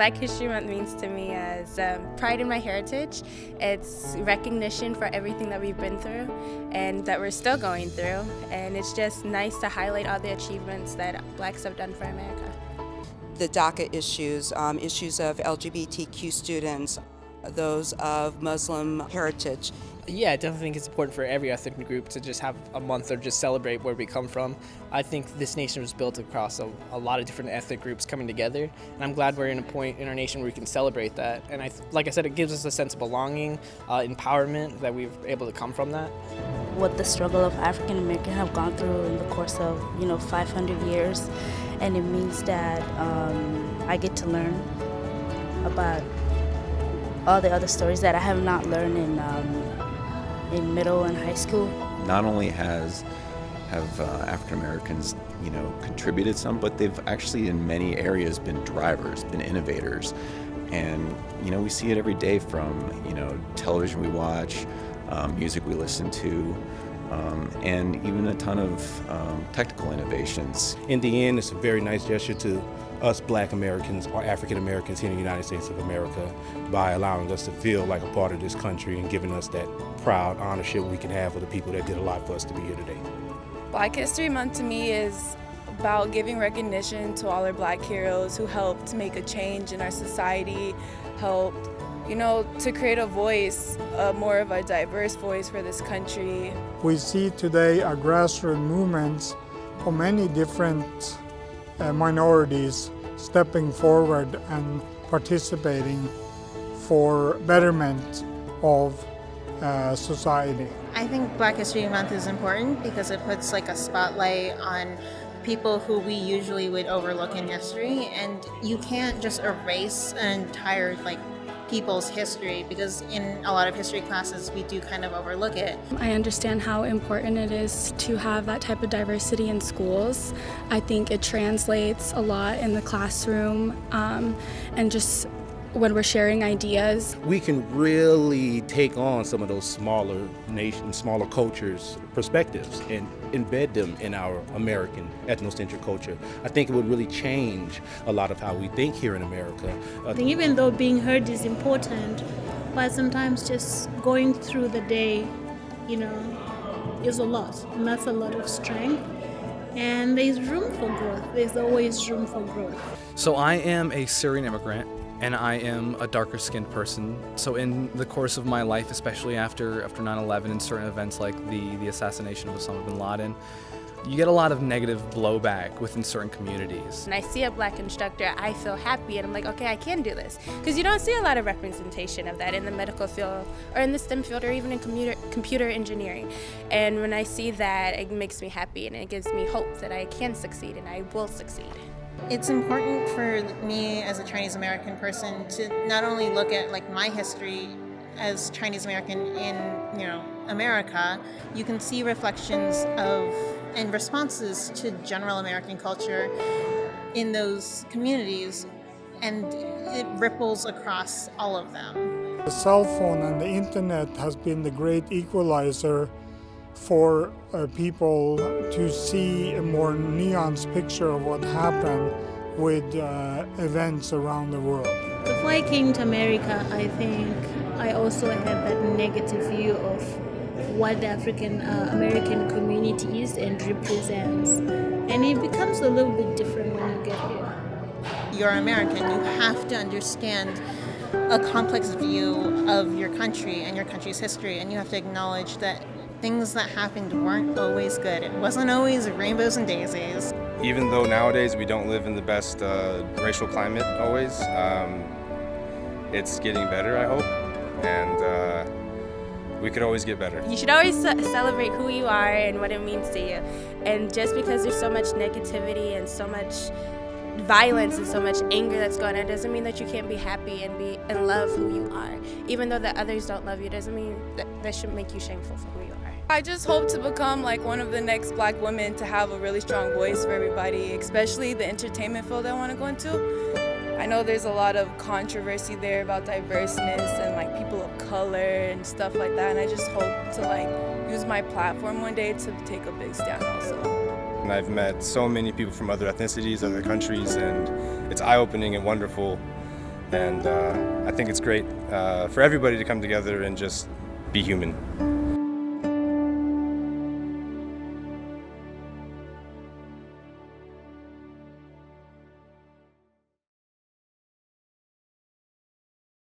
Black History Month means to me as pride in my heritage. It's recognition for everything that we've been through and that we're still going through. And it's just nice to highlight all the achievements that Blacks have done for America. The DACA issues, issues of LGBTQ students, those of Muslim heritage. Yeah, I definitely think it's important for every ethnic group to just have a month or just celebrate where we come from. I think this nation was built across a lot of different ethnic groups coming together, and I'm glad we're in a point in our nation where we can celebrate that. And like I said, it gives us a sense of belonging, empowerment, that we're able to come from that. What the struggle of African Americans have gone through in the course of 500 years, and it means that I get to learn about all the other stories that I have not learned in middle and high school. Not only have African Americans, contributed some, but they've actually in many areas been drivers, been innovators. And, we see it every day from, television we watch, music we listen to, and even a ton of technical innovations. In the end, it's a very nice gesture to us Black Americans or African Americans here in the United States of America by allowing us to feel like a part of this country and giving us that proud ownership we can have for the people that did a lot for us to be here today. Black History Month to me is about giving recognition to all our Black heroes who helped make a change in our society, helped, to create a voice, more of a diverse voice for this country. We see today a grassroots movements for many different minorities stepping forward and participating for betterment of society. I think Black History Month is important because it puts a spotlight on people who we usually would overlook in history, and you can't just erase an entire people's history, because in a lot of history classes we do kind of overlook it. I understand how important it is to have that type of diversity in schools. I think it translates a lot in the classroom, and just when we're sharing ideas. We can really take on some of those smaller nations, smaller cultures' perspectives and embed them in our American ethnocentric culture. I think it would really change a lot of how we think here in America. Even though being heard is important, but sometimes just going through the day, is a lot. And that's a lot of strength. And there's room for growth. There's always room for growth. So I am a Syrian immigrant, and I am a darker skinned person. So in the course of my life, especially after 9/11 and certain events like the assassination of Osama bin Laden, you get a lot of negative blowback within certain communities. When I see a Black instructor, I feel happy and I'm like, okay, I can do this. Because you don't see a lot of representation of that in the medical field or in the STEM field or even in computer engineering. And when I see that, it makes me happy and it gives me hope that I can succeed and I will succeed. It's important for me as a Chinese American person to not only look at my history as Chinese American in America. You can see reflections of and responses to general American culture in those communities, and it ripples across all of them. The cell phone and the internet has been the great equalizer for people to see a more nuanced picture of what happened with events around the world. Before I came to America, I think I also had that negative view of what the African American community is and represents. And it becomes a little bit different when you get here. You're American, you have to understand a complex view of your country and your country's history, and you have to acknowledge that things that happened weren't always good. It wasn't always rainbows and daisies. Even though nowadays we don't live in the best racial climate always, it's getting better, I hope, and we could always get better. You should always celebrate who you are and what it means to you. And just because there's so much negativity and so much violence and so much anger that's going on doesn't mean that you can't be happy and love who you are. Even though the others don't love you doesn't mean that should make you shameful for who you are. I just hope to become one of the next Black women to have a really strong voice for everybody, especially the entertainment field I want to go into. I know there's a lot of controversy there about diverseness and people of color and stuff like that, and I just hope to use my platform one day to take a big stand also. And I've met so many people from other ethnicities, other countries, and it's eye-opening and wonderful And I think it's great for everybody to come together and just be human.